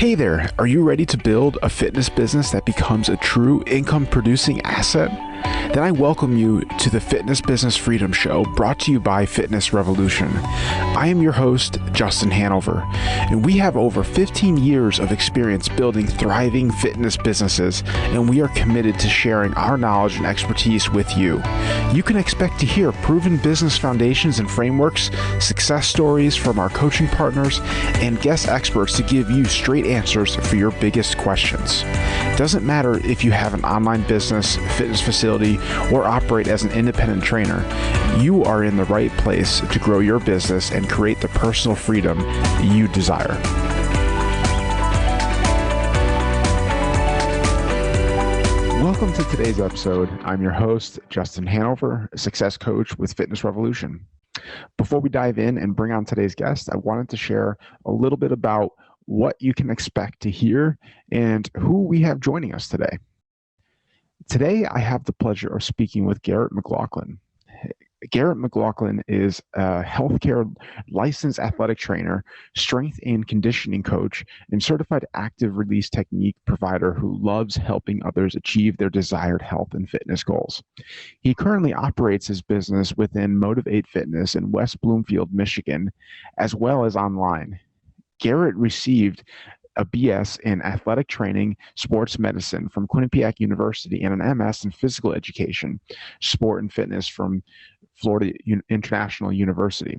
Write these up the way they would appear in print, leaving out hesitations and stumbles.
Hey there, are you ready to build a fitness business that becomes a true income producing asset? Then I welcome you to the Fitness Business Freedom Show, brought to you by Fitness Revolution. I am your host, Justin Hanover, and we have over 15 years of experience building thriving fitness businesses, and we are committed to sharing our knowledge and expertise with you. You can expect to hear proven business foundations and frameworks, success stories from our coaching partners, and guest experts to give you straight answers for your biggest questions. It doesn't matter if you have an online business, fitness facility, or operate as an independent trainer, you are in the right place to grow your business and create the personal freedom you desire. Welcome to today's episode. I'm your host, Justin Hanover, a success coach with Fitness Revolution. Before we dive in and bring on today's guest, I wanted to share a little bit about what you can expect to hear and who we have joining us today. Today, I have the pleasure of speaking with Garrett McLaughlin. Garrett McLaughlin is a healthcare licensed athletic trainer, strength and conditioning coach, and certified active release technique provider who loves helping others achieve their desired health and fitness goals. He currently operates his business within Motivate Fitness in West Bloomfield, Michigan, as well as online. Garrett received a BS in athletic training, sports medicine from Quinnipiac University, and an MS in physical education, sport and fitness from Florida International University.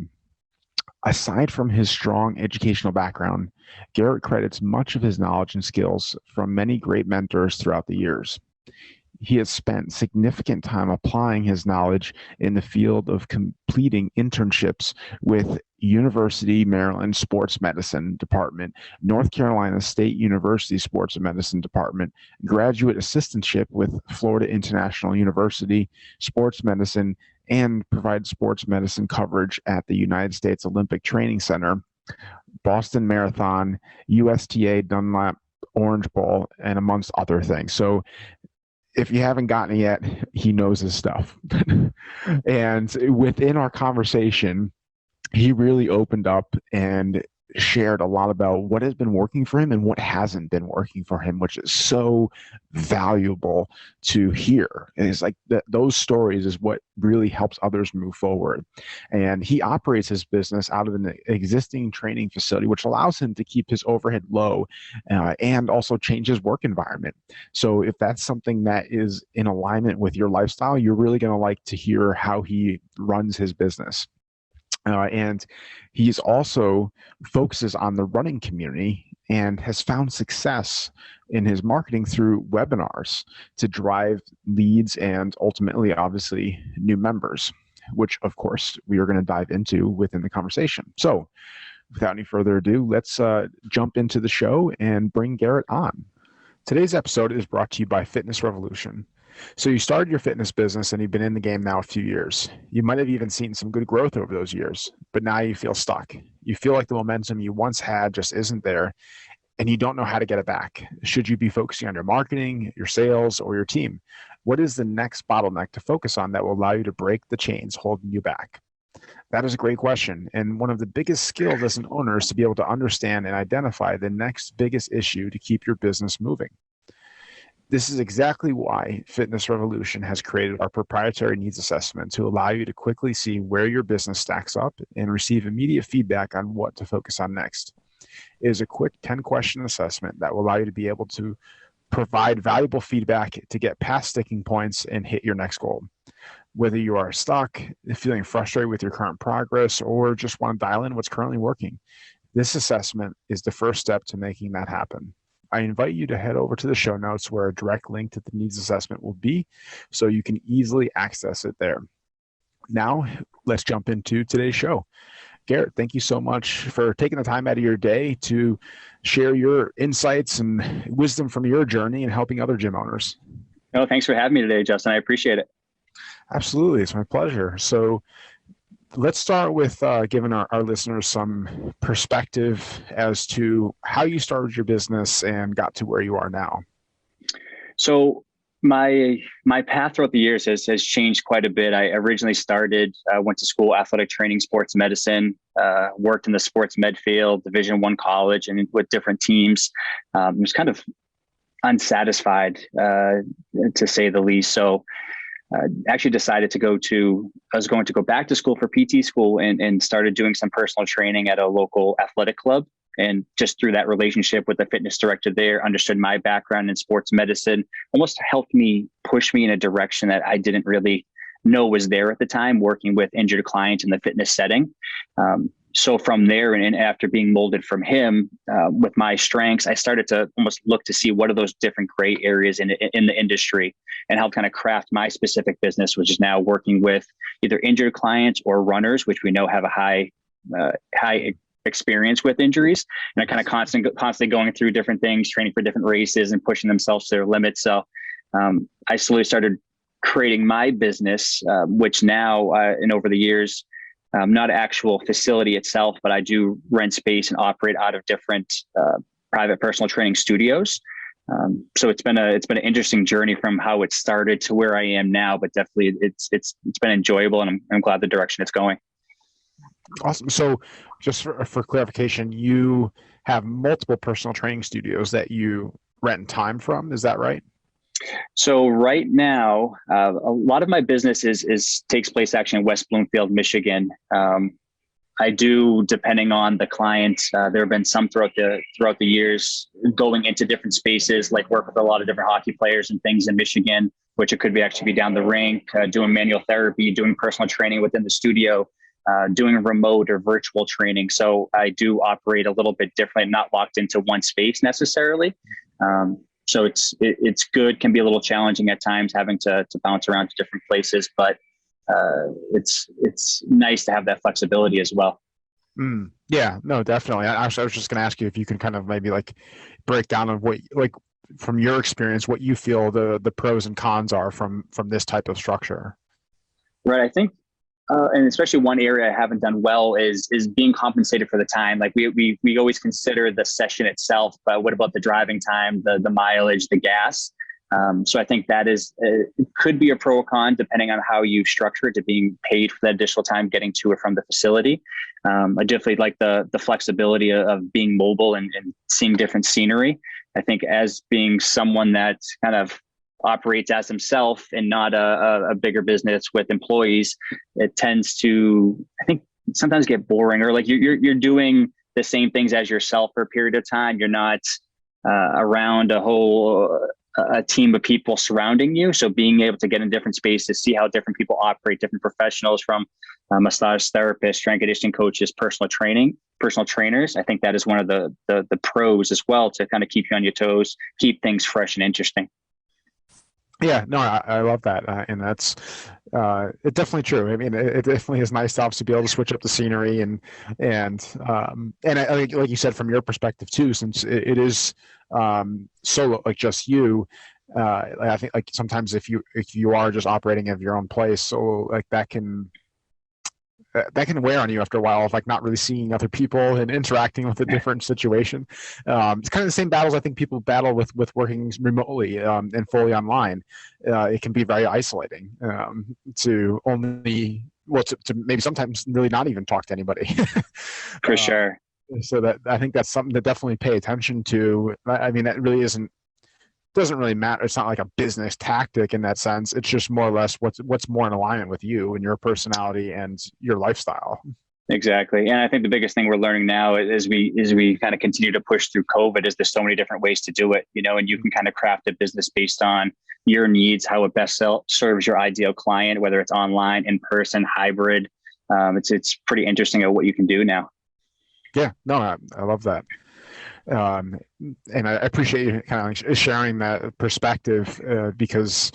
Aside from his strong educational background, Garrett credits much of his knowledge and skills from many great mentors throughout the years. He has spent significant time applying his knowledge in the field of completing internships with University Maryland Sports Medicine Department, North Carolina State University Sports Medicine Department, graduate assistantship with Florida International University Sports Medicine, and provide sports medicine coverage at the United States Olympic Training Center, Boston Marathon, USTA Dunlop Orange Bowl, and amongst other things. So if you haven't gotten it yet, he knows his stuff. And within our conversation, he really opened up and shared a lot about what has been working for him and what hasn't been working for him, which is so valuable to hear. And it's like those stories is what really helps others move forward. And he operates his business out of an existing training facility, which allows him to keep his overhead low and also change his work environment. So if that's something that is in alignment with your lifestyle, you're really going to like to hear how he runs his business. And he's also focuses on the running community and has found success in his marketing through webinars to drive leads and ultimately, obviously, new members, which, of course, we are going to dive into within the conversation. So without any further ado, let's jump into the show and bring Garrett on. Today's episode is brought to you by Fitness Revolution. So you started your fitness business and you've been in the game now a few years. You might have even seen some good growth over those years, but now you feel stuck. You feel like the momentum you once had just isn't there and you don't know how to get it back. Should you be focusing on your marketing, your sales, or your team? What is the next bottleneck to focus on that will allow you to break the chains holding you back? That is a great question. And one of the biggest skills as an owner is to be able to understand and identify the next biggest issue to keep your business moving. This is exactly why Fitness Revolution has created our proprietary needs assessment to allow you to quickly see where your business stacks up and receive immediate feedback on what to focus on next. It is a quick 10-question assessment that will allow you to be able to provide valuable feedback to get past sticking points and hit your next goal. Whether you are stuck, feeling frustrated with your current progress, or just want to dial in what's currently working, this assessment is the first step to making that happen. I invite you to head over to the show notes where a direct link to the needs assessment will be so you can easily access it there. Now, let's jump into today's show. Garrett, thank you so much for taking the time out of your day to share your insights and wisdom from your journey and helping other gym owners. Oh, thanks for having me today, Justin. I appreciate it. Absolutely. It's my pleasure. So let's start with giving our listeners some perspective as to how you started your business and got to where you are now. So My path throughout the years has changed quite a bit. I originally went to school, athletic training, sports medicine, worked in the sports med field, Division I college, and with different teams. Was kind of unsatisfied, to say the least. So actually decided I was going to go back to school for PT school and started doing some personal training at a local athletic club. And just through that relationship with the fitness director there, understood my background in sports medicine, almost helped me push me in a direction that I didn't really know was there at the time, working with injured clients in the fitness setting. So from there, and after being molded from him with my strengths, I started to almost look to see what are those different gray areas in the industry, and help kind of craft my specific business, which is now working with either injured clients or runners, which we know have a high experience with injuries, and are kind of constantly going through different things, training for different races and pushing themselves to their limits. So I slowly started creating my business, which now, and over the years, not an actual facility itself, but I do rent space and operate out of different private personal training studios. So it's been an interesting journey from how it started to where I am now, but definitely it's been enjoyable, and I'm glad the direction it's going. Awesome. So just for clarification, you have multiple personal training studios that you rent time from. Is that right? So right now, a lot of my business takes place actually in West Bloomfield, Michigan. I do, depending on the client, there have been some throughout the years going into different spaces, like work with a lot of different hockey players and things in Michigan, which it could be down the rink, doing manual therapy, doing personal training within the studio, doing remote or virtual training. So I do operate a little bit differently, not locked into one space necessarily. So it's good, can be a little challenging at times having to bounce around to different places, but it's nice to have that flexibility as well. Yeah, no, definitely. I was just going to ask you if you can kind of maybe like break down on what, like from your experience, what you feel the pros and cons are from this type of structure. Right. I think, and especially one area I haven't done well is being compensated for the time. Like we always consider the session itself, but what about the driving time, the mileage, the gas? So I think that it could be a pro or con depending on how you structure it, to being paid for that additional time getting to or from the facility. I definitely like the flexibility of being mobile and seeing different scenery. I think as being someone that kind of operates as himself and not a bigger business with employees, it tends to, I think, sometimes get boring, or like you're doing the same things as yourself for a period of time. You're not around a team of people surrounding you. So being able to get in different spaces, see how different people operate, different professionals, from massage therapists, strength conditioning coaches, personal trainers. I think that is one of the pros as well, to kind of keep you on your toes, keep things fresh and interesting. Yeah, no, I love that, and that's it's definitely true. I mean, it definitely is nice to obviously be able to switch up the scenery and like you said, from your perspective too, since it is solo, like just you. I think like sometimes if you are just operating out of your own place, so like that can wear on you after a while of like not really seeing other people and interacting with a different situation. It's kind of the same battles I think people battle with working remotely and fully online. It can be very isolating to maybe sometimes really not even talk to anybody. For sure. So that I think that's something to definitely pay attention to. I mean, that really doesn't really matter. It's not like a business tactic in that sense. It's just more or less what's more in alignment with you and your personality and your lifestyle. Exactly. And I think the biggest thing we're learning now as we kind of continue to push through COVID is there's so many different ways to do it, and you can kind of craft a business based on your needs, how it best serves your ideal client, whether it's online, in person, hybrid. It's pretty interesting at what you can do now. Yeah, no, I love that. And I appreciate you kind of sharing that perspective because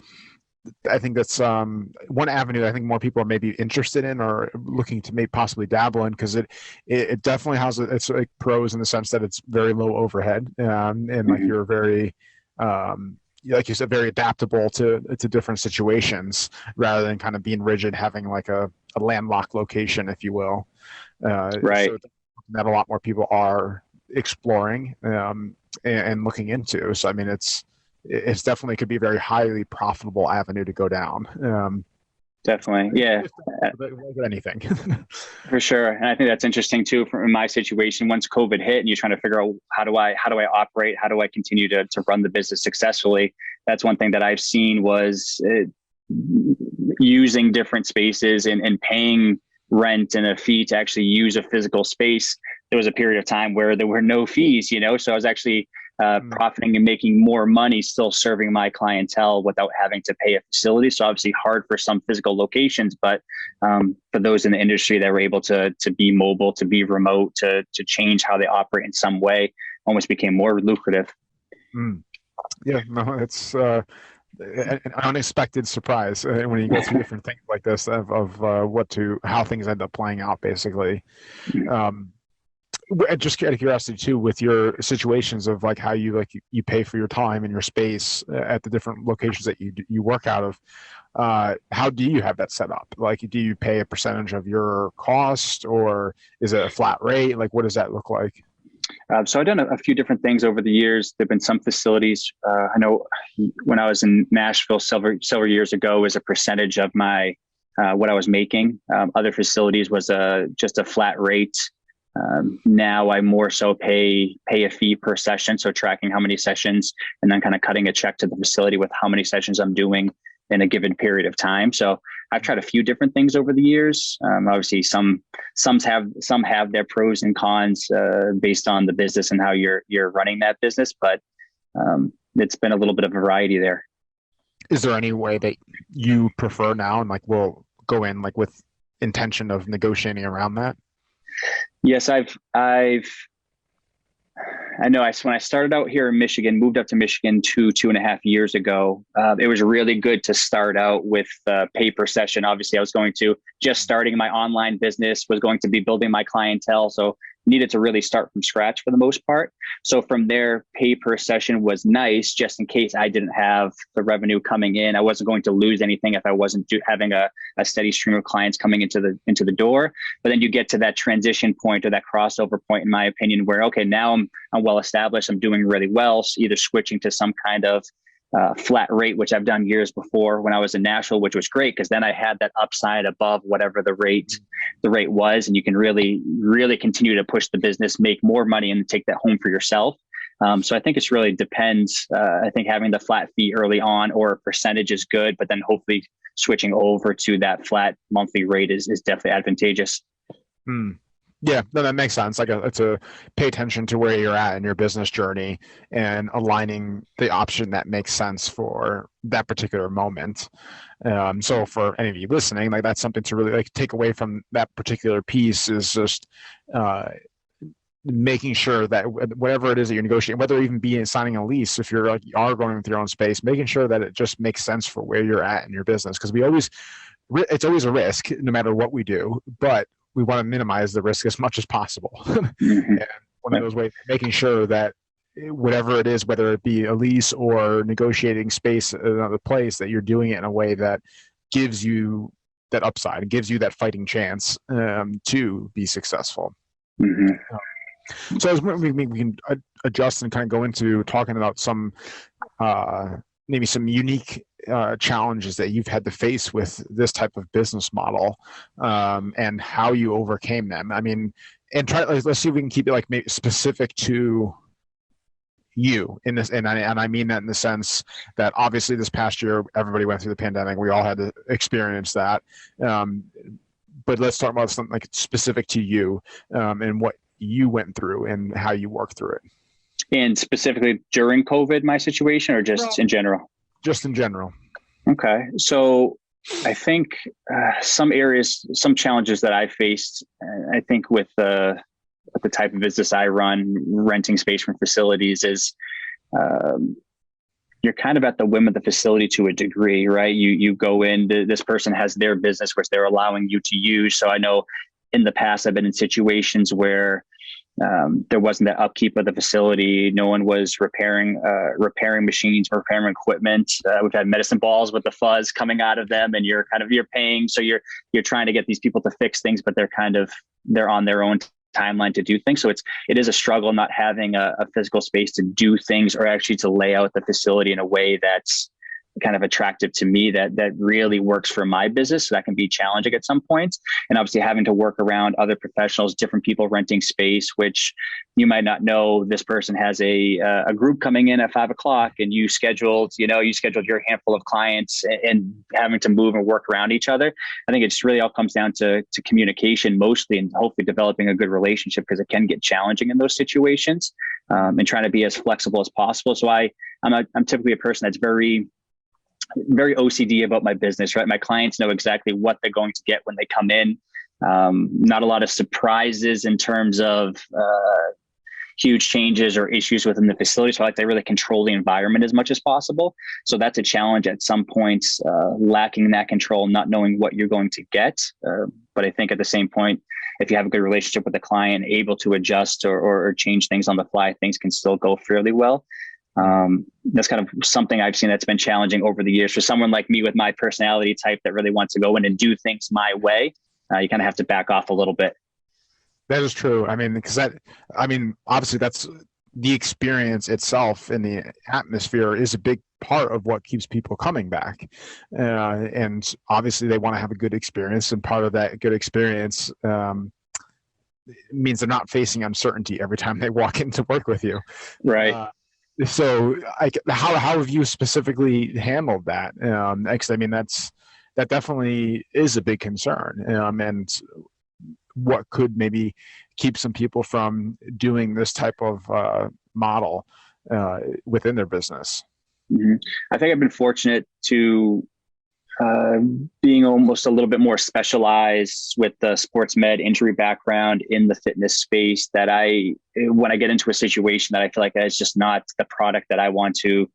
I think that's one avenue I think more people are maybe interested in or looking to maybe possibly dabble in, because it definitely has its like pros in the sense that it's very low overhead and like you're very like you said, very adaptable to different situations rather than kind of being rigid, having like a landlocked location, if you will. Right. So that a lot more people are exploring and looking into. So I mean, it's it's definitely could be a very highly profitable avenue to go down. Definitely. Yeah. With anything. For sure. And I think that's interesting too, from my situation. Once COVID hit and you're trying to figure out how do I operate? How do I continue to run the business successfully? That's one thing that I've seen was using different spaces and paying rent and a fee to actually use a physical space. There was a period of time where there were no fees, so I was actually profiting and making more money still serving my clientele without having to pay a facility. So obviously hard for some physical locations, but for those in the industry that were able to be mobile, to be remote, to change how they operate in some way, almost became more lucrative. Yeah, no, it's an unexpected surprise when you go through different things like this of how things end up playing out, basically. Just out of curiosity too, with your situations of like how you pay for your time and your space at the different locations that you work out of, how do you have that set up? Like, do you pay a percentage of your cost, or is it a flat rate? Like, what does that look like? So I've done a few different things over the years. There've been some facilities. I know when I was in Nashville several years ago, was a percentage of my what I was making. Other facilities was just a flat rate. Now I more so pay a fee per session, so tracking how many sessions and then kind of cutting a check to the facility with how many sessions I'm doing in a given period of time. So I've tried a few different things over the years. Obviously, some have their pros and cons based on the business and how you're running that business, but it's been a little bit of variety there. Is there any way that you prefer now, and like we'll go in like with intention of negotiating around that? Yes, I know when I started out here in Michigan, moved up to Michigan 2.5 years ago, it was really good to start out with pay per session. Obviously, I was just starting my online business, was going to be building my clientele. So needed to really start from scratch for the most part. So from there, pay per session was nice, just in case I didn't have the revenue coming in. I wasn't going to lose anything if I wasn't having a steady stream of clients coming into the door. But then you get to that transition point or that crossover point, in my opinion, where, okay, now I'm well established, I'm doing really well. So either switching to some kind of flat rate, which I've done years before when I was in Nashville, which was great because then I had that upside above whatever the rate was, and you can really, really continue to push the business, make more money, and take that home for yourself. So I think it's really depends. I think having the flat fee early on or a percentage is good, but then hopefully switching over to that flat monthly rate is definitely advantageous. Yeah, no, that makes sense. Like it's a pay attention to where you're at in your business journey and aligning the option that makes sense for that particular moment. So for any of you listening, like that's something to really like take away from that particular piece is just making sure that whatever it is that you're negotiating, whether it even be signing a lease, if you're you are going with your own space, making sure that it just makes sense for where you're at in your business. Because it's always a risk no matter what we do, but we want to minimize the risk as much as possible. And one of those ways, making sure that whatever it is, whether it be a lease or negotiating space at another place, that you're doing it in a way that gives you that upside and gives you that fighting chance to be successful. So as we can adjust and kind of go into talking about some maybe some unique challenges that you've had to face with this type of business model, and how you overcame them. I mean, and let's see if we can keep it like maybe specific to you in this, and I mean that in the sense that obviously this past year everybody went through the pandemic. We all had to experience that. But let's talk about something like specific to you, and what you went through and how you worked through it. And specifically during COVID, my situation, or just in general? Just in general. Okay. So I think some challenges that I faced, I think with the type of business I run, renting space from facilities, is you're kind of at the whim of the facility to a degree, right? You go in, this person has their business which they're allowing you to use. So I know in the past I've been in situations where there wasn't that upkeep of the facility. No one was repairing machines, repairing equipment. We've had medicine balls with the fuzz coming out of them, and you're paying. So you're trying to get these people to fix things, but they're on their own timeline to do things. So it is a struggle not having a physical space to do things, or actually to lay out the facility in a way that's kind of attractive to me, that really works for my business. So that can be challenging at some points. And obviously having to work around other professionals, different people renting space, which you might not know this person has a group coming in at 5 o'clock, and you scheduled your handful of clients, and having to move and work around each other. I think it just really all comes down to communication mostly, and hopefully developing a good relationship, because it can get challenging in those situations, and trying to be as flexible as possible. So I'm typically a person that's very OCD about my business, right? My clients know exactly what they're going to get when they come in. Not a lot of surprises in terms of huge changes or issues within the facility. So I like to really control the environment as much as possible. So that's a challenge at some points, lacking that control, not knowing what you're going to get. But I think at the same point, if you have a good relationship with the client, able to adjust or change things on the fly, things can still go fairly well. That's kind of something I've seen that's been challenging over the years for someone like me with my personality type that really wants to go in and do things my way. You kind of have to back off a little bit. That is true. I mean, obviously that's the experience itself, and the atmosphere is a big part of what keeps people coming back. And obviously they want to have a good experience, and part of that good experience, means they're not facing uncertainty every time they walk in to work with you. Right. So how have you specifically handled that? Because I mean, that definitely is a big concern. And what could maybe keep some people from doing this type of model within their business? Mm-hmm. I think I've been fortunate to being almost a little bit more specialized with the sports med injury background in the fitness space, that when I get into a situation that I feel like it's just not the product that I want to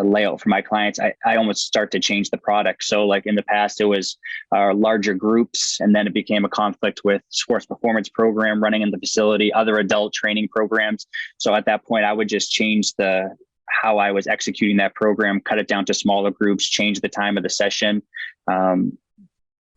lay out for my clients, I almost start to change the product. So like in the past, it was larger groups, and then it became a conflict with sports performance program running in the facility, other adult training programs. So at that point, I would just change how I was executing that program, cut it down to smaller groups, change the time of the session.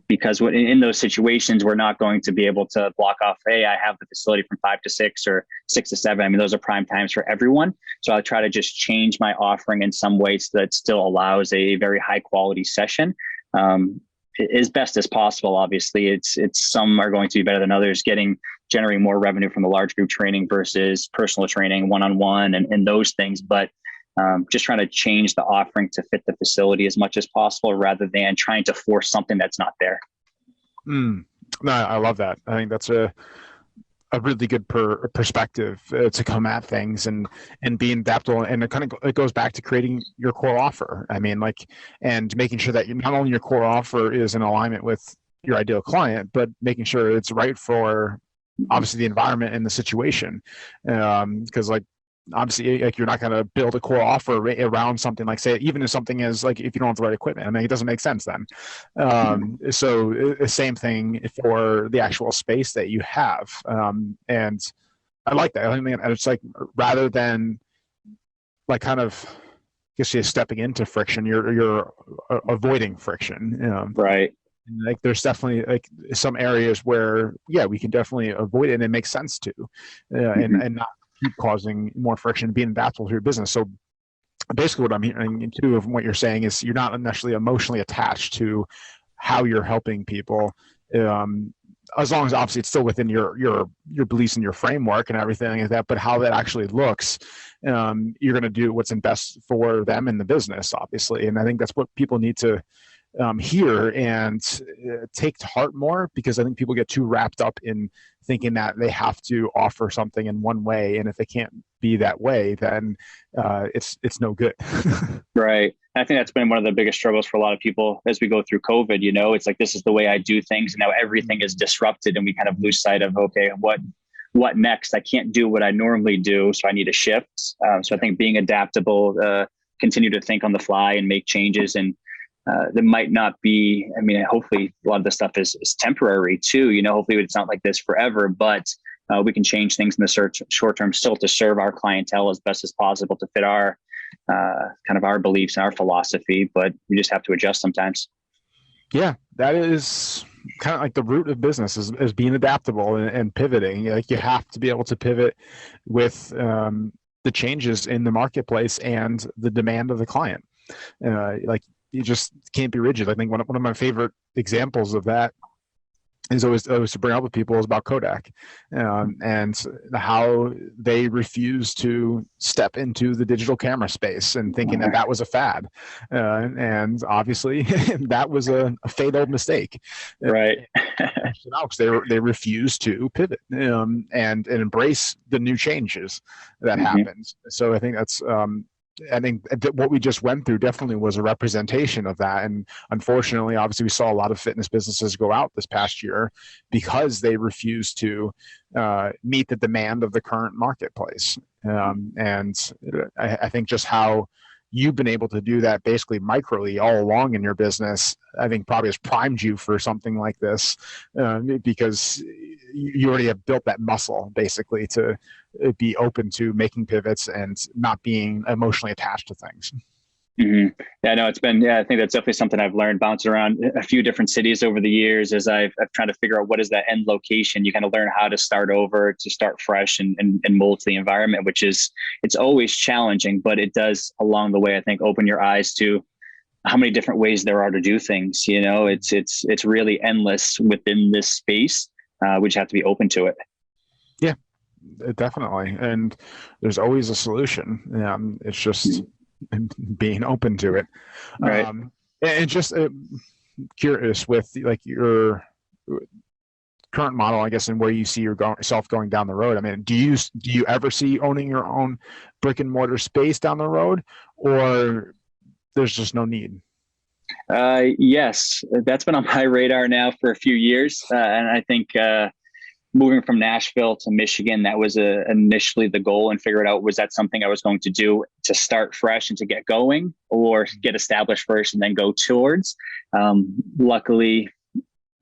Because in those situations, we're not going to be able to block off, hey, I have the facility from 5 to 6 or 6 to 7. I mean, those are prime times for everyone. So I'll try to just change my offering in some ways that still allows a very high quality session. As best as possible. Obviously, it's some are going to be better than others, generating more revenue from the large group training versus personal training, one-on-one and those things. But just trying to change the offering to fit the facility as much as possible, rather than trying to force something that's not there. No, I love that. I think that's a really good perspective to come at things and being adaptable. And it goes back to creating your core offer. I mean, and making sure that not only your core offer is in alignment with your ideal client, but making sure it's right for obviously the environment and the situation. Because obviously, you're not going to build a core offer around something like, say, even if something is if you don't have the right equipment. I mean, it doesn't make sense then. So the same thing for the actual space that you have. And I like that. I mean, it's rather than kind of, I guess you're stepping into friction, you're avoiding friction. Right. There's definitely some areas where, we can definitely avoid it, and it makes sense to, and not keep causing more friction, being adaptable to your business. So basically what I'm hearing too of what you're saying is you're not necessarily emotionally attached to how you're helping people, as long as obviously it's still within your beliefs and your framework and everything like that, but how that actually looks, you're going to do what's in best for them in the business, obviously. And I think that's what people need to hear and take to heart more, because I think people get too wrapped up in thinking that they have to offer something in one way, and if it can't be that way, then it's no good. Right. And I think that's been one of the biggest struggles for a lot of people as we go through COVID. It's this is the way I do things, and now everything is disrupted, and we kind of lose sight of, okay, what next? I can't do what I normally do, so I need a shift. So I think being adaptable, continue to think on the fly and make changes, and that might not be, hopefully a lot of this stuff is temporary too, hopefully it's not like this forever, but we can change things in the short term still to serve our clientele as best as possible, to fit our kind of our beliefs and our philosophy, but we just have to adjust sometimes. Yeah, that is kind of like the root of business is being adaptable and pivoting. Like you have to be able to pivot with the changes in the marketplace and the demand of the client. Like you just can't be rigid. I think one of my favorite examples of that is always to bring up with people is about Kodak, and how they refuse to step into the digital camera space and thinking that that was a fad, and obviously that was a fatal mistake. Right. They refuse to pivot, and embrace the new changes that happened. So I think that's I think what we just went through definitely was a representation of that. And unfortunately, obviously, we saw a lot of fitness businesses go out this past year because they refused to meet the demand of the current marketplace. And I think just how you've been able to do that basically microly all along in your business, I think probably has primed you for something like this, because you already have built that muscle basically to be open to making pivots and not being emotionally attached to things. Mm-hmm. Yeah, no, I think that's definitely something I've learned bouncing around a few different cities over the years as I've tried to figure out what is that end location. You kind of learn how to start over, to start fresh and mold to the environment, it's always challenging, but it does along the way, I think, open your eyes to how many different ways there are to do things. It's really endless within this space. We just have to be open to it. Yeah, definitely. And there's always a solution. It's just being open to it. Right. And just curious with like your current model, I guess, and where you see yourself going down the road. I mean, do you ever see owning your own brick and mortar space down the road, or there's just no need? Yes, that's been on my radar now for a few years. And I think moving from Nashville to Michigan, that was initially the goal, and figured out, was that something I was going to do to start fresh and to get going, or get established first and then go towards. Luckily,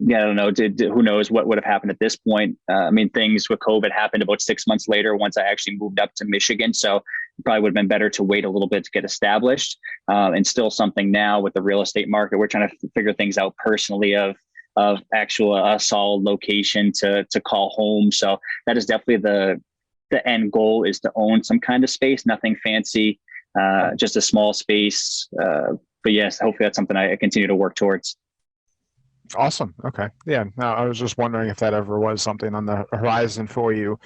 I don't know, who knows what would have happened at this point. I mean, things with COVID happened about 6 months later once I actually moved up to Michigan. So it probably would have been better to wait a little bit to get established. And still something now with the real estate market, we're trying to figure things out personally of actual a solid location to call home. So that is definitely the end goal, is to own some kind of space, nothing fancy, just a small space. But yes, hopefully that's something I continue to work towards. Awesome. Okay. Yeah. No, I was just wondering if that ever was something on the horizon for you,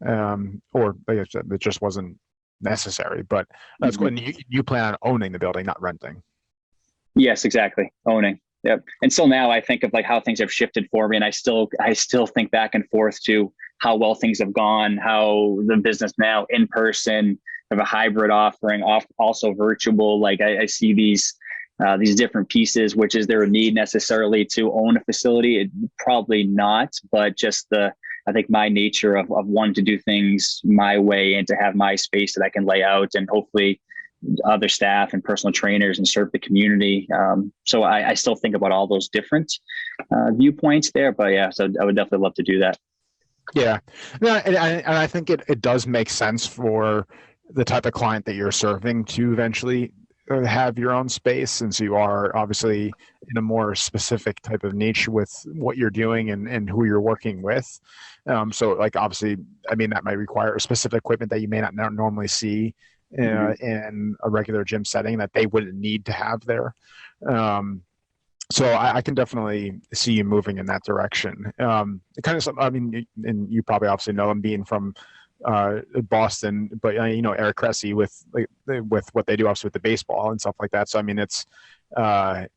or I guess it just wasn't necessary. But that's good. And you plan on owning the building, not renting. Yes, exactly. Owning. Yep. And still now I think of like how things have shifted for me, and I still think back and forth to how well things have gone, how the business now in person, have a hybrid offering, also virtual. Like I see these different pieces. Which, is there a need necessarily to own a facility? Probably not, but just I think my nature of wanting to do things my way and to have my space that I can lay out, and hopefully other staff and personal trainers, and serve the community. So I still think about all those different viewpoints there, but yeah, so I would definitely love to do that. Yeah. No, and I think it does make sense for the type of client that you're serving to eventually have your own space, since you are obviously in a more specific type of niche with what you're doing and who you're working with. So like, obviously, I mean, that might require specific equipment that you may not normally see in a regular gym setting that they wouldn't need to have there. So I can definitely see you moving in that direction. Kind of, I mean, and you probably obviously know him being from Boston, but Eric Cressy with what they do obviously with the baseball and stuff like that. So I mean, it's a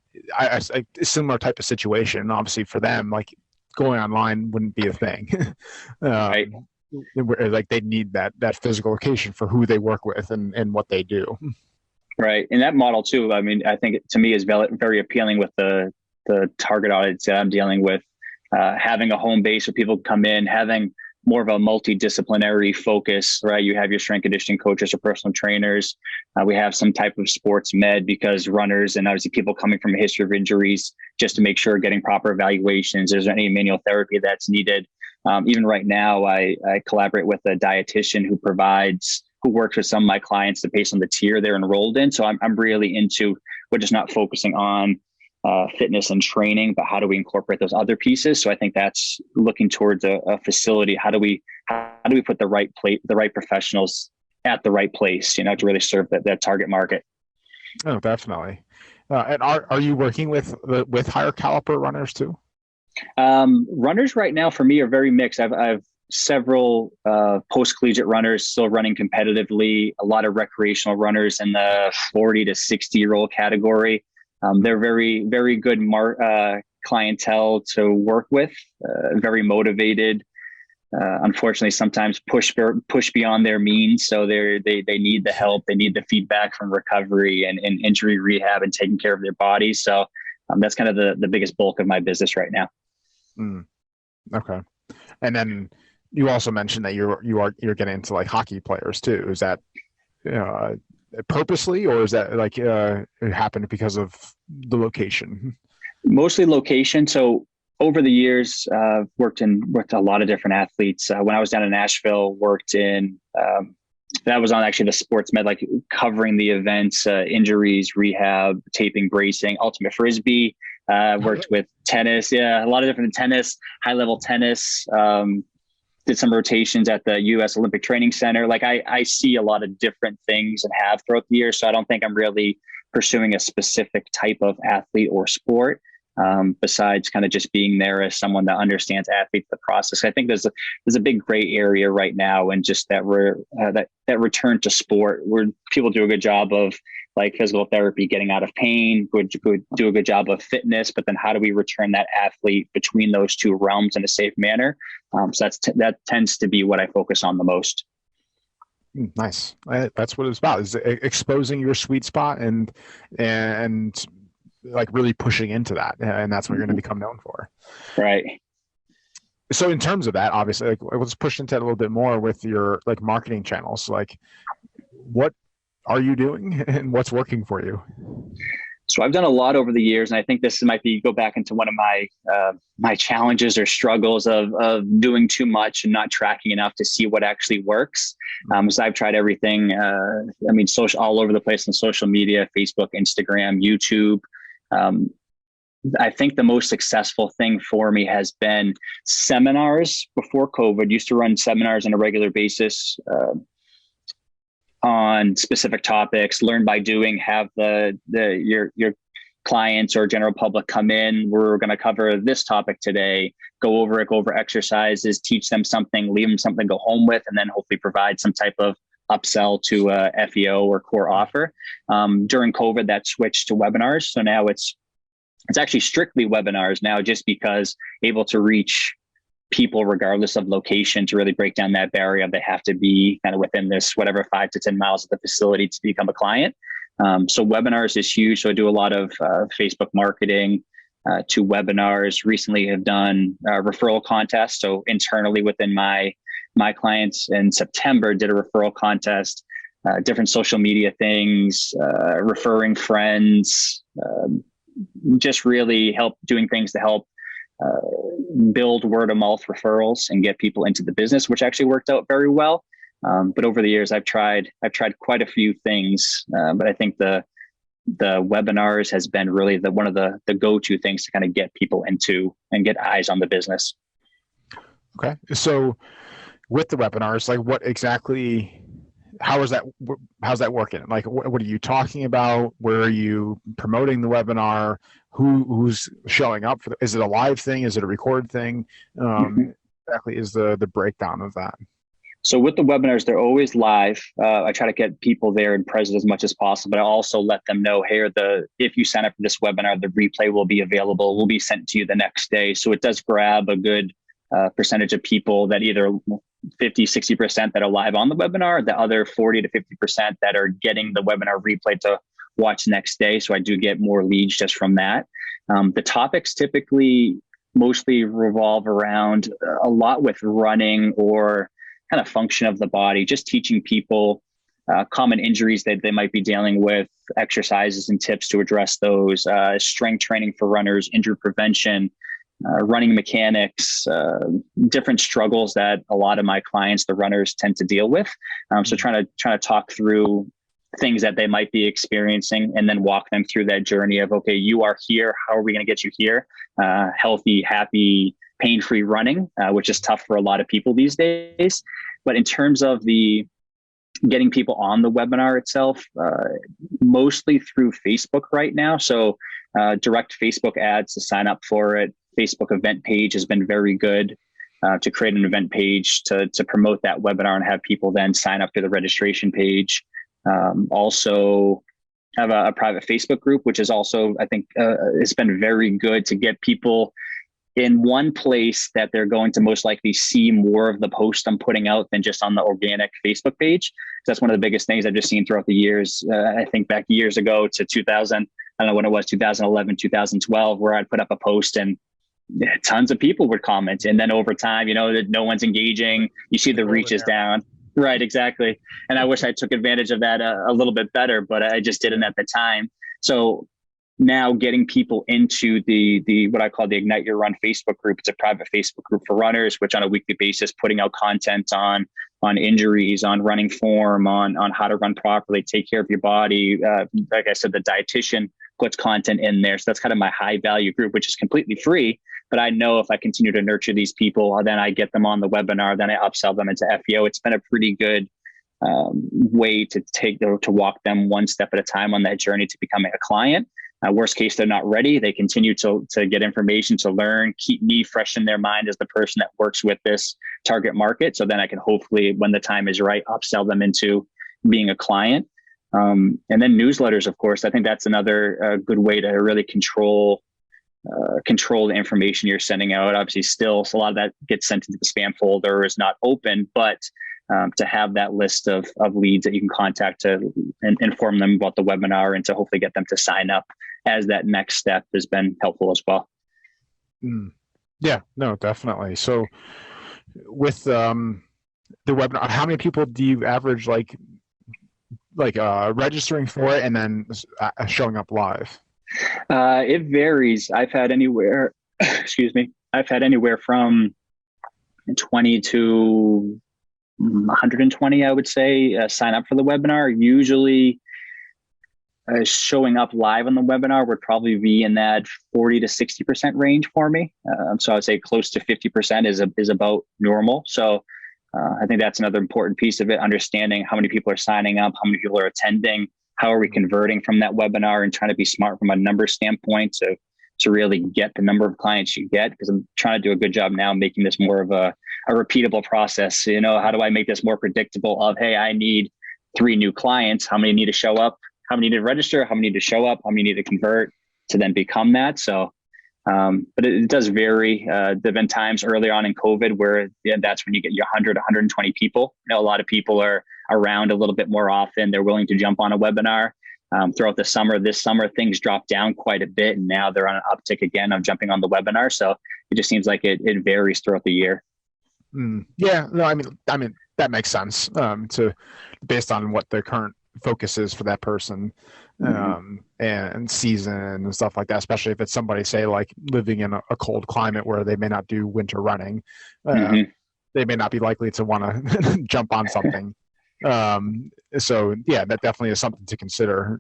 similar type of situation. Obviously for them, like going online wouldn't be a thing. Right. Like they need that physical location for who they work with and what they do. Right. And that model too, I mean, I think to me is very appealing with the target audience that I'm dealing with, having a home base where people come in, having more of a multidisciplinary focus, right? You have your strength conditioning coaches or personal trainers. We have some type of sports med, because runners and obviously people coming from a history of injuries, just to make sure getting proper evaluations. Is there any manual therapy that's needed? Even right now, I collaborate with a dietitian who works with some of my clients based on the tier they're enrolled in. So I'm really into, we're just not focusing on fitness and training, but how do we incorporate those other pieces? So I think that's looking towards a facility. How do we put the right professionals at the right place, to really serve that target market? Oh, definitely. And are you working with higher caliber runners too? Runners right now for me are very mixed. I've several post-collegiate runners still running competitively, a lot of recreational runners in the 40 to 60-year-old category. They're very, very good clientele to work with, very motivated. Unfortunately, sometimes push beyond their means. So they need the help. They need the feedback from recovery and injury rehab and taking care of their bodies. So that's kind of the biggest bulk of my business right now. Okay. And then you also mentioned that you're getting into like hockey players too. Is that purposely, or is that like it happened because of the location? Mostly location. So over the years, worked a lot of different athletes. When I was down in Nashville, worked in that was on actually the sports med, like covering the events, injuries, rehab, taping, bracing, ultimate frisbee. Worked with tennis, a lot of different tennis, high level tennis. Did some rotations at the U.S. Olympic Training Center. Like I see a lot of different things and have throughout the year. So I don't think I'm really pursuing a specific type of athlete or sport. Besides kind of just being there as someone that understands athletes, the process. I think there's a big gray area right now, and just that that return to sport where people do a good job of like physical therapy, getting out of pain, would do a good job of fitness, but then how do we return that athlete between those two realms in a safe manner? So that tends to be what I focus on the most. Nice. That's what it's about, is exposing your sweet spot and like really pushing into that, and that's what you're going to become known for. Right. So in terms of that, obviously, like let's push into it a little bit more with your like marketing channels. Like, what are you doing and what's working for you? So I've done a lot over the years, and I think this might go back into one of my challenges or struggles of doing too much and not tracking enough to see what actually works. So I've tried everything. Social all over the place on social media, Facebook, Instagram, YouTube. I think the most successful thing for me has been seminars. Before COVID, used to run seminars on a regular basis on specific topics, learn by doing, have your clients or general public come in. We're going to cover this topic today, go over exercises, teach them something, leave them something to go home with, and then hopefully provide some type of upsell to a FEO or core offer. During COVID, that switched to webinars. So now it's actually strictly webinars now, just because able to reach people regardless of location, to really break down that barrier. They have to be kind of within this, whatever, 5 to 10 miles of the facility to become a client. So webinars is huge. So I do a lot of Facebook marketing to webinars. Recently have done referral contests. So internally within my clients in September did a referral contest, different social media things, referring friends, just really doing things to help build word of mouth referrals and get people into the business, which actually worked out very well. But over the years, I've tried quite a few things, but I think the webinars has been really one of the go-to things to kind of get people into and get eyes on the business. Okay. So with the webinars, like what exactly, how's that working? Like, what are you talking about? Where are you promoting the webinar? Who's showing up for is it a live thing? Is it a recorded thing? Exactly is the breakdown of that. So with the webinars, they're always live. I try to get people there and present as much as possible, but I also let them know, hey, if you sign up for this webinar, the replay will be available, will be sent to you the next day. So it does grab a good percentage of people, that either 50, 60% that are live on the webinar, the other 40 to 50% that are getting the webinar replay to watch next day. So I do get more leads just from that. The topics typically mostly revolve around a lot with running or kind of function of the body, just teaching people common injuries that they might be dealing with, exercises and tips to address those, strength training for runners, injury prevention, running mechanics, different struggles that a lot of my clients, the runners, tend to deal with. So trying to talk through things that they might be experiencing, and then walk them through that journey of, okay, you are here. How are we going to get you here? Healthy, happy, pain-free running, which is tough for a lot of people these days. But in terms of the getting people on the webinar itself, mostly through Facebook right now. So direct Facebook ads to sign up for it. Facebook event page has been very good to create an event page to promote that webinar and have people then sign up to the registration page. Also have a private Facebook group, which is also, I think, it's been very good to get people in one place that they're going to most likely see more of the post I'm putting out than just on the organic Facebook page. That's one of the biggest things I've just seen throughout the years. I think back years ago to 2000, I don't know when it was, 2011, 2012, where I'd put up a post and tons of people would comment. And then over time, that no one's engaging. You see the reach is down. Right, exactly. And I wish I took advantage of that a little bit better, but I just didn't at the time. So now getting people into the what I call the Ignite Your Run Facebook group. It's a private Facebook group for runners, which on a weekly basis, putting out content on injuries, on running form, on how to run properly, take care of your body. Like I said, the dietitian puts content in there. So that's kind of my high value group, which is completely free. But I know if I continue to nurture these people, then I get them on the webinar, then I upsell them into FEO. It's been a pretty good way to walk them one step at a time on that journey to becoming a client. Worst case, they're not ready. They continue to get information, to learn, keep me fresh in their mind as the person that works with this target market. So then I can hopefully, when the time is right, upsell them into being a client. And then newsletters, of course. I think that's another good way to really control the information you're sending out. Obviously, still a lot of that gets sent into the spam folder or is not open, but to have that list of leads that you can contact to inform them about the webinar and to hopefully get them to sign up as that next step has been helpful as well. Yeah, no, definitely. So with the webinar, how many people do you average like registering for it and then showing up live? It varies. I've had anywhere, I've had anywhere from 20 to 120, I would say, sign up for the webinar. Usually showing up live on the webinar would probably be in that 40 to 60% range for me. So I would say close to 50% is about normal. So I think that's another important piece of it, understanding how many people are signing up, how many people are attending, how are we converting from that webinar, and trying to be smart from a number standpoint to really get the number of clients you get, because I'm trying to do a good job now making this more of a repeatable process. How do I make this more predictable of, hey, I need 3 new clients. How many need to show up? How many need to register? How many need to show up? How many need to convert to then become that? So, but it does vary. There've been times early on in COVID where that's when you get your 100, 120 people. A lot of people are around a little bit more often. They're willing to jump on a webinar. Throughout the summer, this summer, things dropped down quite a bit, and now they're on an uptick again of jumping on the webinar. So it just seems like it varies throughout the year. Yeah, no, I mean that makes sense. Based on what the current focus is for that person, and season and stuff like that. Especially if it's somebody, say, like living in a cold climate where they may not do winter running, they may not be likely to want to jump on something. So yeah, that definitely is something to consider.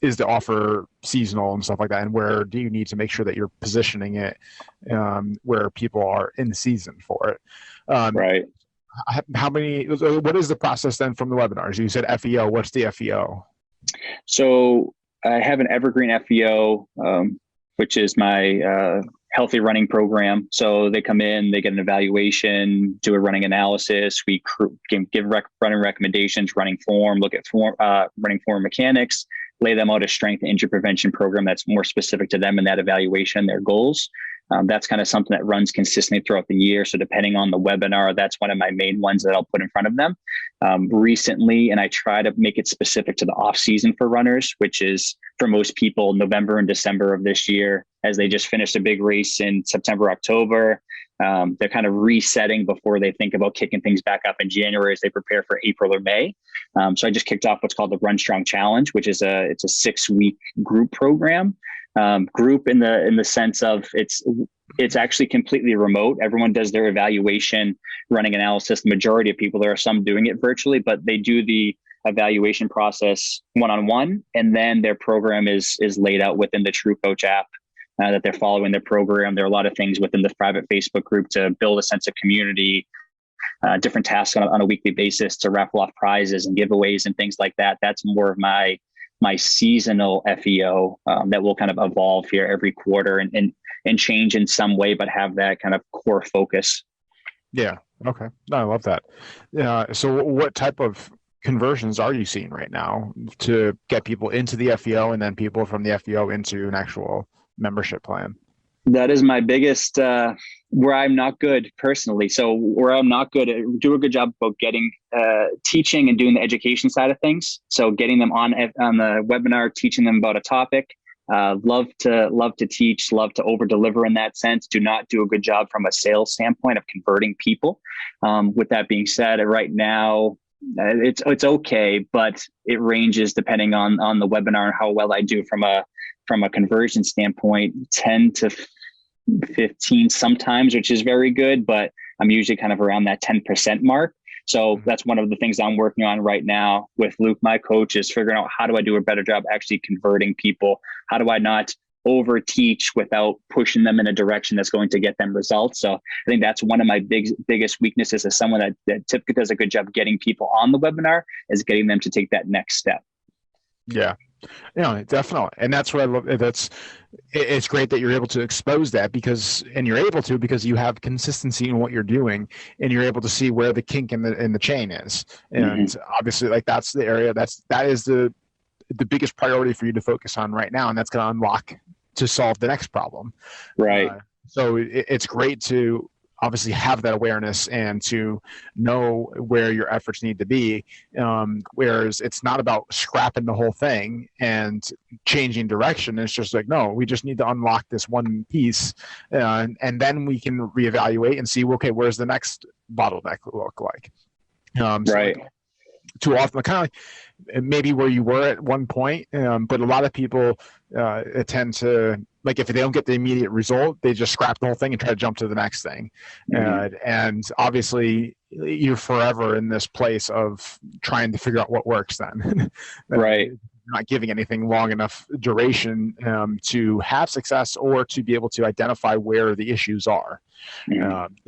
Is the offer seasonal and stuff like that, and where do you need to make sure that you're positioning it where people are in season for it? Right. What is the process then from the webinars? You said FEO. What's the FEO? So I have an evergreen FEO, which is my healthy running program. So they come in, they get an evaluation, do a running analysis. We give running recommendations, running form, look at running form mechanics, lay them out a strength and injury prevention program that's more specific to them in that evaluation, their goals. That's kind of something that runs consistently throughout the year. So depending on the webinar, that's one of my main ones that I'll put in front of them. Recently, and I try to make it specific to the off season for runners, which is for most people, November and December of this year, as they just finished a big race in September, October. They're kind of resetting before they think about kicking things back up in January as they prepare for April or May. So I just kicked off what's called the Run Strong Challenge, which is it's a 6-week group program. Group in the sense of it's actually completely remote. Everyone does their evaluation, running analysis. The majority of people, there are some doing it virtually, but they do the evaluation process one-on-one, and then their program is laid out within the True Coach app. That they're following their program. There are a lot of things within the private Facebook group to build a sense of community, different tasks on a weekly basis to raffle off prizes and giveaways and things like that. That's more of my seasonal FEO that will kind of evolve here every quarter and change in some way, but have that kind of core focus. Yeah. Okay. No, I love that. So what type of conversions are you seeing right now to get people into the FEO and then people from the FEO into an actual membership plan? That is my biggest, where I'm not good personally. So where I'm not good, do a good job about getting, teaching and doing the education side of things. So getting them on the webinar, teaching them about a topic. Love to teach, love to over deliver in that sense. Do not do a good job from a sales standpoint of converting people. With that being said, right now, it's okay, but it ranges depending on the webinar and how well I do from a conversion standpoint, 10 to 15 sometimes, which is very good, but I'm usually kind of around that 10% mark. So that's one of the things I'm working on right now with Luke, my coach, is figuring out how do I do a better job actually converting people? How do I not over teach without pushing them in a direction that's going to get them results? So I think that's one of my biggest weaknesses as someone that typically does a good job getting people on the webinar, is getting them to take that next step. Yeah. Yeah, definitely. And that's what I love. It's great that you're able to expose that because you have consistency in what you're doing, and you're able to see where the kink in the chain is. And obviously, like, that's the area that is the biggest priority for you to focus on right now. And that's going to unlock to solve the next problem. Right. So it's great to obviously have that awareness and to know where your efforts need to be. Whereas it's not about scrapping the whole thing and changing direction. It's just like, no, we just need to unlock this one piece. And then we can reevaluate and see, okay, where's the next bottleneck look like? Right. Too often, kind of like maybe where you were at one point, but a lot of people tend to, like, if they don't get the immediate result, they just scrap the whole thing and try to jump to the next thing. And obviously, you're forever in this place of trying to figure out what works then. Right. Not giving anything long enough duration to have success or to be able to identify where the issues are.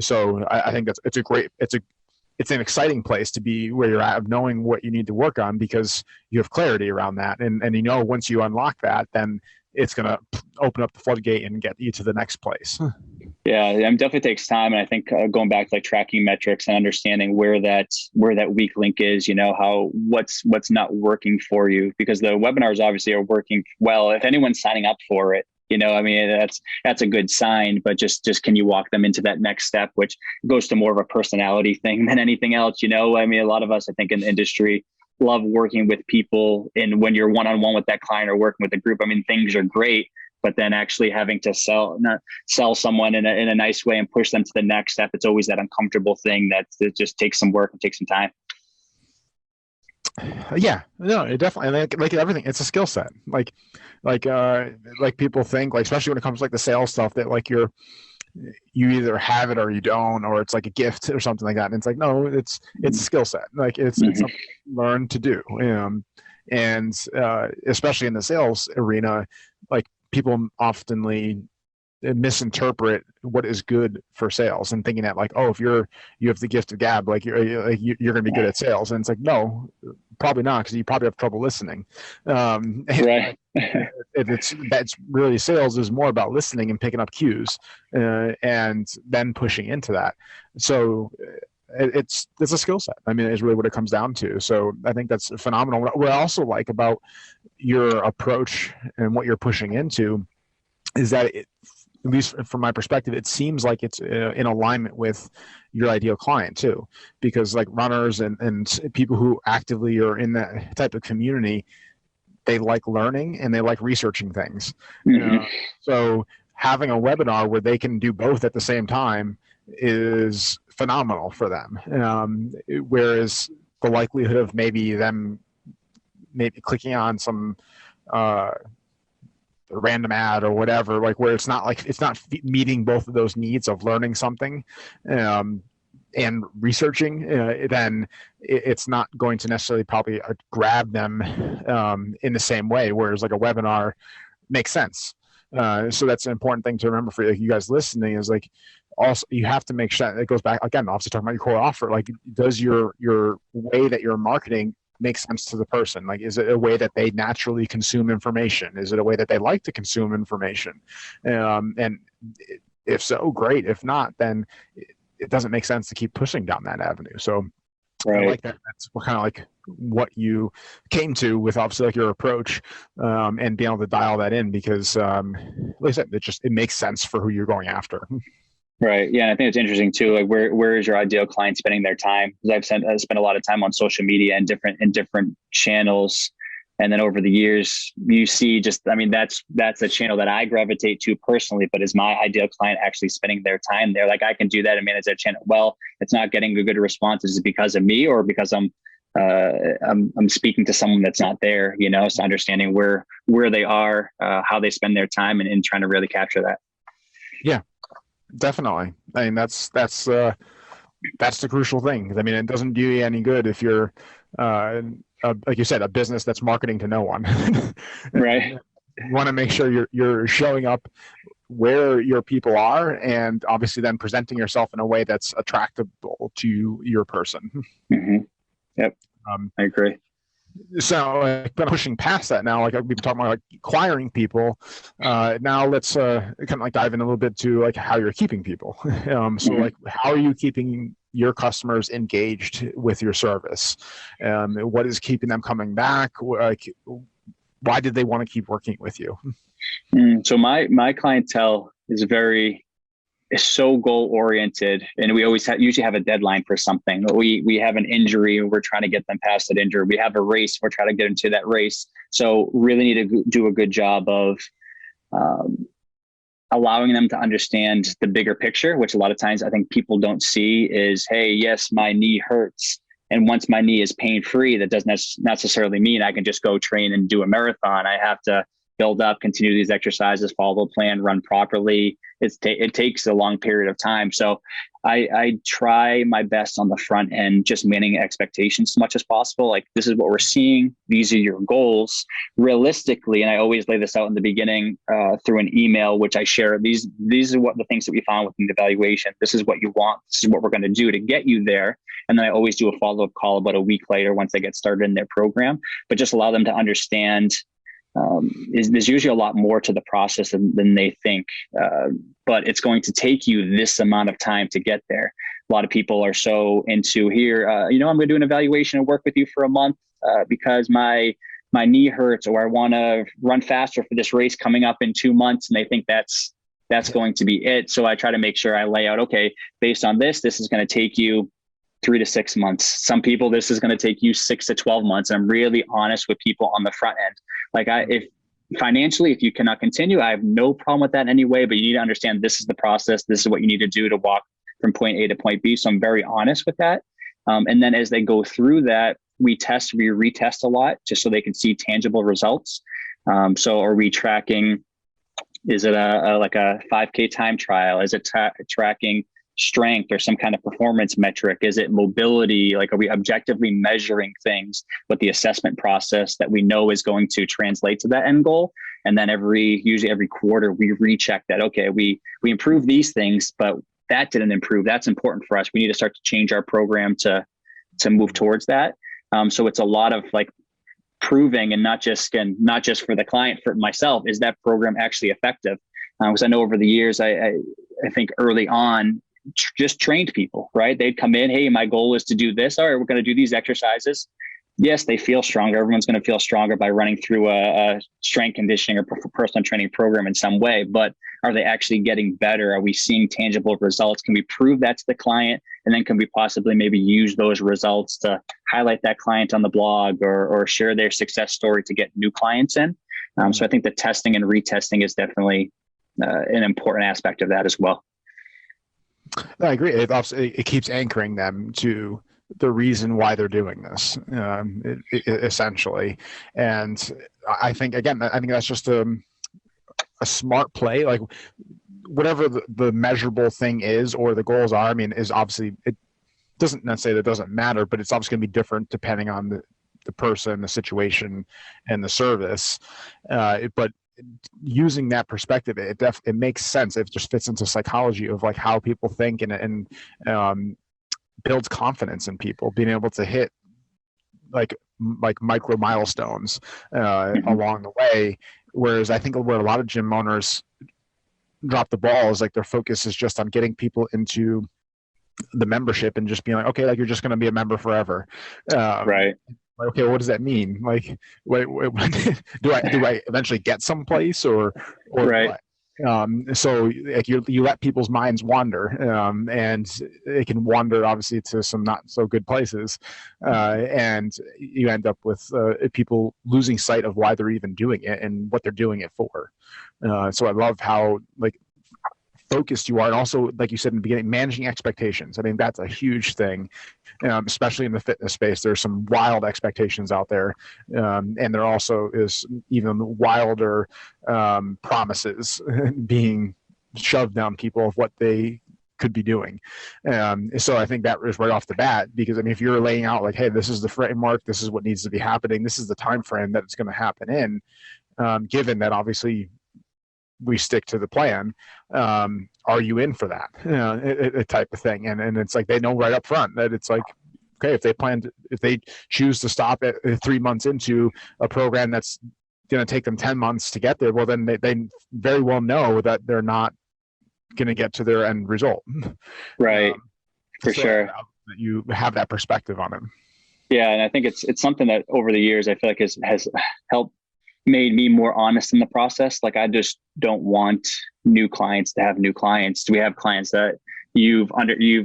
So I think it's an exciting place to be where you're at, of knowing what you need to work on, because you have clarity around that. And once you unlock that, then it's going to open up the floodgate and get you to the next place. Yeah, it definitely takes time. And I think going back to like tracking metrics and understanding where that weak link is, how what's not working for you, because the webinars obviously are working well. If anyone's signing up for it, that's a good sign, but just can you walk them into that next step, which goes to more of a personality thing than anything else. A lot of us, I think, in the industry love working with people, and when you're one-on-one with that client or working with a group, things are great, but then actually having to sell someone in a nice way and push them to the next step, it's always that uncomfortable thing that just takes some work and takes some time. Yeah, no, it definitely, like everything, it's a skill set. Like people think, like, especially when it comes to like the sales stuff, that like you either have it or you don't, or it's like a gift or something like that. And it's like, no, it's a skill set. Like it's something you learn to do. And especially in the sales arena, like people oftenly misinterpret what is good for sales and thinking that, like, oh, if you have the gift of gab, like you're going to be good at sales. And it's like, no, probably not, because you probably have trouble listening. Right. That's really, sales is more about listening and picking up cues, and then pushing into that. So it's a skill set. Is really what it comes down to. So I think that's phenomenal. What I also like about your approach and what you're pushing into is that at least from my perspective, it seems like it's in alignment with your ideal client too, because like runners and people who actively are in that type of community, they like learning and they like researching things. So having a webinar where they can do both at the same time is phenomenal for them. Whereas the likelihood of maybe clicking on some random ad or whatever, like where it's not meeting both of those needs of learning something, and researching, then it's not going to necessarily probably grab them in the same way. Whereas like a webinar makes sense. So that's an important thing to remember for you guys listening is like, also you have to make sure it goes back again, obviously talking about your core offer, like does your way that you're marketing make sense to the person? Like, is it a way that they naturally consume information? Is it a way that they like to consume information? And if so, great. If not, then it doesn't make sense to keep pushing down that avenue. So right. I like that. That's kind of like what you came to with obviously like your approach, and being able to dial that in because, like I said, it makes sense for who you're going after. Right. Yeah. And I think it's interesting too. Like where is your ideal client spending their time? Because I've spent a lot of time on social media and different channels. And then over the years, you see that's a channel that I gravitate to personally, but is my ideal client actually spending their time there? Like I can do that and manage that channel. Well, it's not getting a good response. Is it because of me or because I'm speaking to someone that's not there, so understanding where they are, how they spend their time and trying to really capture that. Yeah. Definitely. I mean, that's the crucial thing. I mean, it doesn't do you any good if you're, like you said, a business that's marketing to no one. Right. You want to make sure you're showing up where your people are, and obviously then presenting yourself in a way that's attractive to your person. Mm-hmm. Yep. I agree. So pushing past that now, like we've been talking about like acquiring people. Now let's kind of like dive in a little bit to like how you're keeping people. So like how are you keeping your customers engaged with your service? What is keeping them coming back? Like, why did they want to keep working with you? So my clientele is so goal oriented, and we always usually have a deadline for something. We have an injury, we're trying to get them past that injury. We have a race, we're trying to get into that race. So really need to do a good job of allowing them to understand the bigger picture, which a lot of times I think people don't see is, hey, yes, my knee hurts. And once my knee is pain free, that doesn't necessarily mean I can just go train and do a marathon. I have to build up, continue these exercises, follow the plan, run properly. It takes a long period of time. So I try my best on the front end, just managing expectations as much as possible. Like, this is what we're seeing. These are your goals realistically. And I always lay this out in the beginning through an email, which I share. These are what the things that we found within the evaluation. This is what you want. This is what we're going to do to get you there. And then I always do a follow-up call about a week later once they get started in their program, but just allow them to understand there's usually a lot more to the process than they think, but it's going to take you this amount of time to get there. A lot of people are so into here, I'm going to do an evaluation and work with you for a month because my knee hurts, or I want to run faster for this race coming up in 2 months. And they think that's going to be it. So I try to make sure I lay out, okay, based on this is going to take you 3 to 6 months. Some people, this is going to take you 6 to 12 months. I'm really honest with people on the front end. Like if financially, if you cannot continue, I have no problem with that in any way, but you need to understand this is the process. This is what you need to do to walk from point A to point B. So I'm very honest with that. And then as they go through that, we retest a lot just so they can see tangible results. So are we tracking, is it like a 5K time trial? Is it tracking strength or some kind of performance metric? Is it mobility? Like, are we objectively measuring things with the assessment process that we know is going to translate to that end goal? And then usually every quarter, we recheck that. Okay, we improved these things, but that didn't improve. That's important for us. We need to start to change our program to move towards that. So it's a lot of like proving, and not just for the client, for myself, is that program actually effective? Because I know over the years, I think early on, just trained people, right? They'd come in, hey, my goal is to do this. All right, we're going to do these exercises. Yes, they feel stronger. Everyone's going to feel stronger by running through a strength conditioning or personal training program in some way, but are they actually getting better? Are we seeing tangible results? Can we prove that to the client? And then can we possibly maybe use those results to highlight that client on the blog or share their success story to get new clients in? So I think the testing and retesting is definitely an important aspect of that as well. I agree. It keeps anchoring them to the reason why they're doing this, essentially. And I think that's just a smart play. Like, whatever the measurable thing is or the goals are, I mean, is obviously doesn't necessarily, that doesn't matter, but it's obviously going to be different depending on the person, the situation, and the service. But using that perspective, it makes sense. It just fits into psychology of like how people think, and builds confidence in people, being able to hit like micro milestones along the way. Whereas I think where a lot of gym owners drop the ball is like their focus is just on getting people into the membership and just being like, okay, like you're just going to be a member forever. Right. Like, okay, what does that mean? Like, wait, do I eventually get someplace or right? what? So like you let people's minds wander, and it can wander obviously to some not so good places, and you end up with people losing sight of why they're even doing it and what they're doing it for. So I love how like focused you are, and also like you said in the beginning, managing expectations. I mean, that's a huge thing, especially in the fitness space. There's some wild expectations out there, and there also is even wilder promises being shoved down people of what they could be doing. So I think that is right off the bat, because I mean, if you're laying out like, hey, this is the framework, this is what needs to be happening, this is the time frame that it's going to happen in, given that obviously we stick to the plan, are you in for that type of thing? And it's like they know right up front that it's like, okay, if they choose to stop at 3 months into a program that's going to take them 10 months to get there, well, then they very well know that they're not going to get to their end result. Right. For sure. You have that perspective on it. Yeah. And I think it's something that over the years, I feel like has helped made me more honest in the process. Like I just don't want new clients to have new clients. We have clients that you've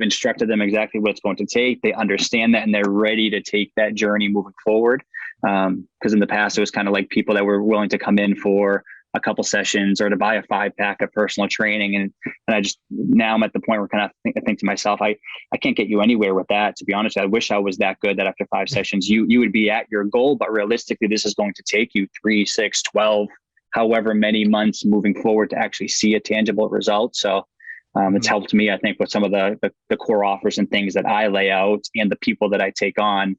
instructed them exactly what it's going to take. They understand that and they're ready to take that journey moving forward. Because in the past, it was kind of like people that were willing to come in for a couple sessions or to buy a 5-pack of personal training. And I just, now I'm at the point where kind of I think to myself, I can't get you anywhere with that. To be honest, I wish I was that good that after 5 sessions, you would be at your goal, but realistically, this is going to take you 3, 6, 12, however many months moving forward to actually see a tangible result. So it's helped me, I think, with some of the core offers and things that I lay out and the people that I take on,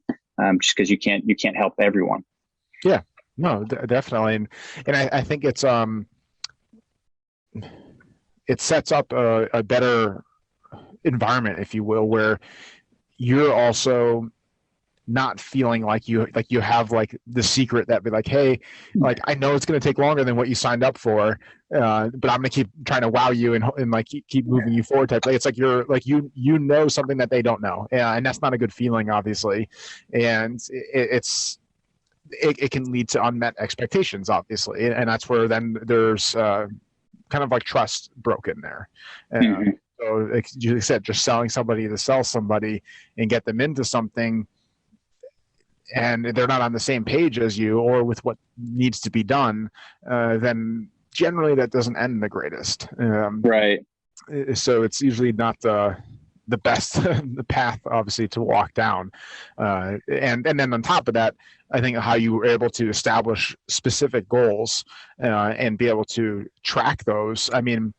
just because you can't help everyone. Yeah. No, definitely. And I think it sets up a better environment, if you will, where you're also not feeling like you have like the secret that be like, hey, like I know it's going to take longer than what you signed up for, but I'm going to keep trying to wow you and like keep moving you forward type. Like it's like you're like you know something that they don't know, and that's not a good feeling, obviously, and it can lead to unmet expectations, obviously, and that's where then there's kind of like trust broken there. So like you said, just selling somebody to sell somebody and get them into something, and they're not on the same page as you or with what needs to be done, then generally that doesn't end the greatest. Right. So it's usually not the best the path, obviously, to walk down. And then on top of that, I think how you were able to establish specific goals and be able to track those. I mean,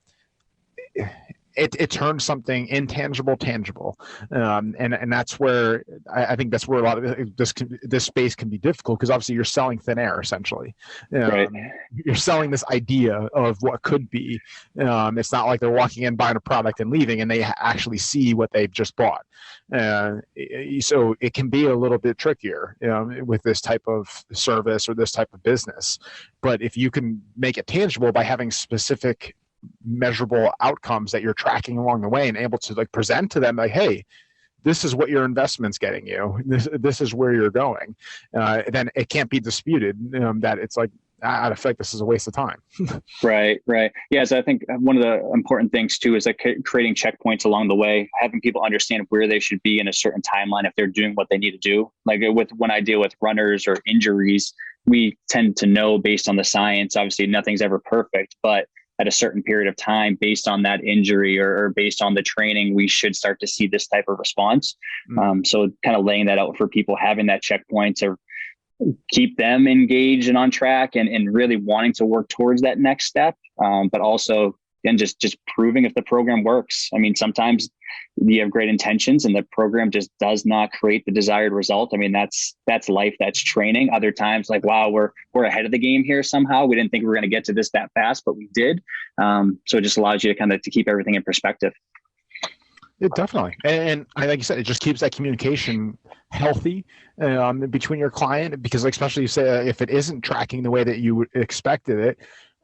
it turns something intangible tangible, and that's where I think that's where a lot of this space can be difficult, because obviously you're selling thin air essentially. Right. You're selling this idea of what could be. It's not like they're walking in, buying a product and leaving, and they actually see what they've just bought. So it can be a little bit trickier with this type of service or this type of business. But if you can make it tangible by having specific measurable outcomes that you're tracking along the way and able to like present to them like, hey, this is what your investment's getting you, this is where you're going, then it can't be disputed that it's like, I feel like this is a waste of time. Right. Yeah. So I think one of the important things too is like creating checkpoints along the way, having people understand where they should be in a certain timeline if they're doing what they need to do. Like when I deal with runners or injuries, we tend to know based on the science. Obviously, nothing's ever perfect, but at a certain period of time, based on that injury or based on the training, we should start to see this type of response. So kind of laying that out for people, having that checkpoint to keep them engaged and on track and really wanting to work towards that next step, but also again, just proving if the program works. I mean, sometimes you have great intentions and the program just does not create the desired result. I mean, that's life, that's training. Other times, like, wow, we're ahead of the game here somehow. We didn't think we were going to get to this that fast, but we did. So it just allows you to kind of to keep everything in perspective. Yeah, definitely. And like you said, it just keeps that communication healthy between your client, because especially you say if it isn't tracking the way that you expected it,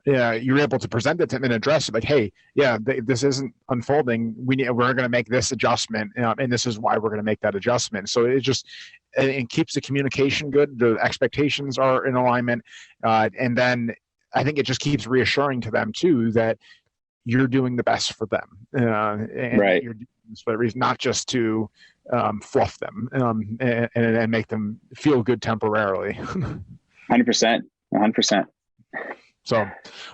you're able to present it to them and address it like, hey, this isn't unfolding. We're going to make this adjustment, and this is why we're going to make that adjustment. So it keeps the communication good. The expectations are in alignment. And then I think it just keeps reassuring to them too, that you're doing the best for them. And right. You're doing this for a reason, not just to fluff them and make them feel good temporarily. 100%. So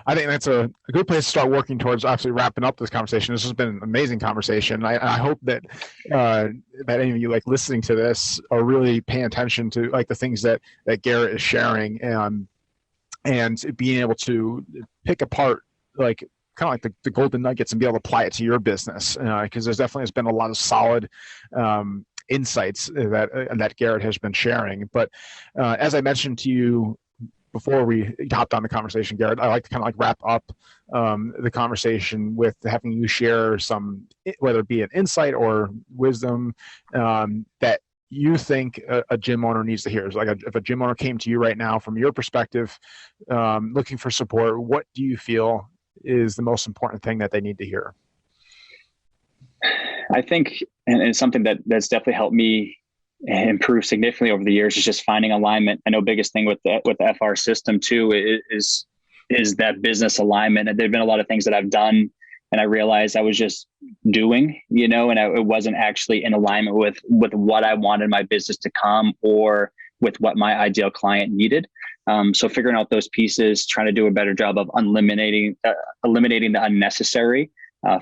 I think that's a good place to start working towards actually wrapping up this conversation. This has been an amazing conversation. I hope that that any of you like listening to this are really paying attention to like the things that Garrett is sharing, and being able to pick apart like kind of like the golden nuggets and be able to apply it to your business, because there's definitely has been a lot of solid insights that Garrett has been sharing. But as I mentioned to you before we hopped on the conversation, Garrett, I like to kind of like wrap up the conversation with having you share some, whether it be an insight or wisdom that you think a gym owner needs to hear. It's like if a gym owner came to you right now from your perspective, looking for support, what do you feel is the most important thing that they need to hear? I think, and it's something that's definitely helped me improve significantly over the years, is just finding alignment. I know biggest thing with the FR system too is that business alignment. And there've been a lot of things that I've done and I realized I was just doing, and it wasn't actually in alignment with what I wanted my business to come or with what my ideal client needed. So figuring out those pieces, trying to do a better job of eliminating the unnecessary,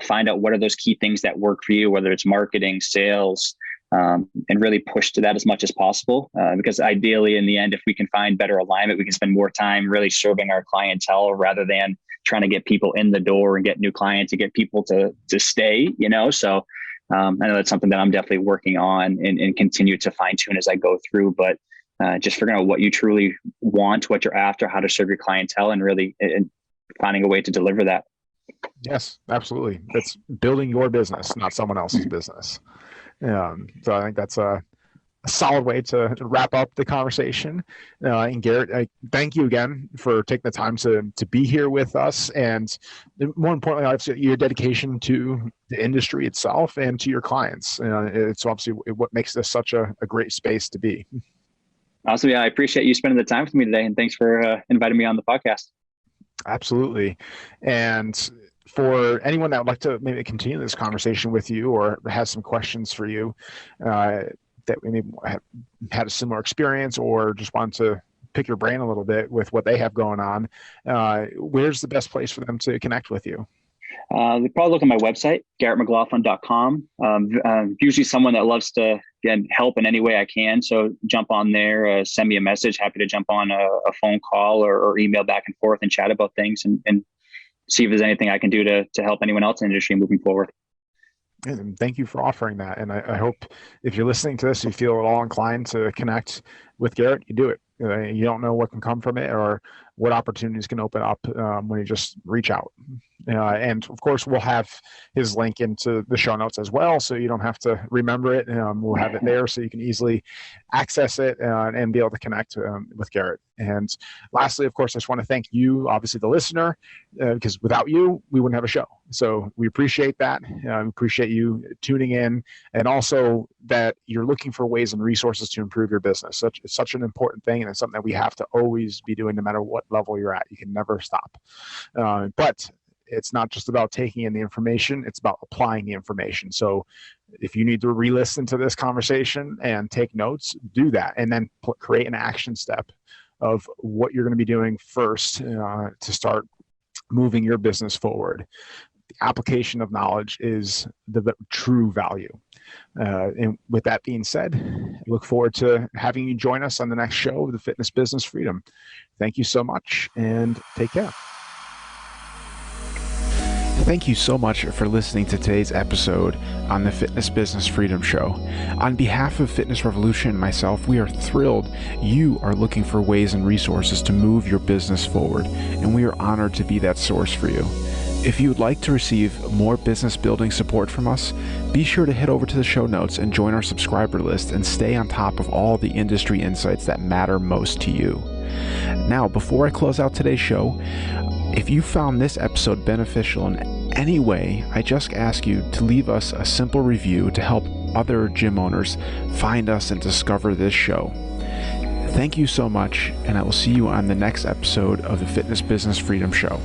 find out what are those key things that work for you, whether it's marketing, sales, and really push to that as much as possible. Because ideally in the end, if we can find better alignment, we can spend more time really serving our clientele rather than trying to get people in the door and get new clients and get people to stay, So I know that's something that I'm definitely working on and continue to fine tune as I go through, but just figuring out what you truly want, what you're after, how to serve your clientele, and really finding a way to deliver that. Yes, absolutely. It's building your business, not someone else's business. So I think that's a solid way to wrap up the conversation. And Garrett, I thank you again for taking the time to be here with us. And more importantly, obviously, your dedication to the industry itself and to your clients. It's obviously what makes this such a great space to be. Awesome. Yeah, I appreciate you spending the time with me today. And thanks for inviting me on the podcast. Absolutely. And for anyone that would like to maybe continue this conversation with you or has some questions for you that we maybe have had a similar experience or just want to pick your brain a little bit with what they have going on, where's the best place for them to connect with you? They probably look at my website, GarrettMcLaughlin.com. Usually someone that loves to help in any way I can. So jump on there, send me a message. Happy to jump on a phone call or email back and forth and chat about things and see if there's anything I can do to help anyone else in the industry moving forward. And thank you for offering that. And I hope if you're listening to this, you feel at all inclined to connect with Garrett, you do it. You don't know what can come from it or what opportunities can open up when you just reach out. And of course, we'll have his link into the show notes as well, so you don't have to remember it. We'll have it there so you can easily access it and be able to connect with Garrett. And lastly, of course, I just want to thank you, obviously the listener, because without you, we wouldn't have a show. So we appreciate that. We appreciate you tuning in, and also that you're looking for ways and resources to improve your business. It's such an important thing, and it's something that we have to always be doing no matter what level you're at. You can never stop. But it's not just about taking in the information, it's about applying the information. So if you need to re-listen to this conversation and take notes, do that, and then create an action step of what you're going to be doing first to start moving your business forward. The application of knowledge is the true value. And with that being said, I look forward to having you join us on the next show of the Fitness Business Freedom. Thank you so much, and take care. Thank you so much for listening to today's episode on the Fitness Business Freedom Show. On behalf of Fitness Revolution and myself, we are thrilled you are looking for ways and resources to move your business forward, and we are honored to be that source for you. If you would like to receive more business building support from us, be sure to head over to the show notes and join our subscriber list and stay on top of all the industry insights that matter most to you. Now, before I close out today's show, if you found this episode beneficial in any way, I just ask you to leave us a simple review to help other gym owners find us and discover this show. Thank you so much, and I will see you on the next episode of the Fitness Business Freedom Show.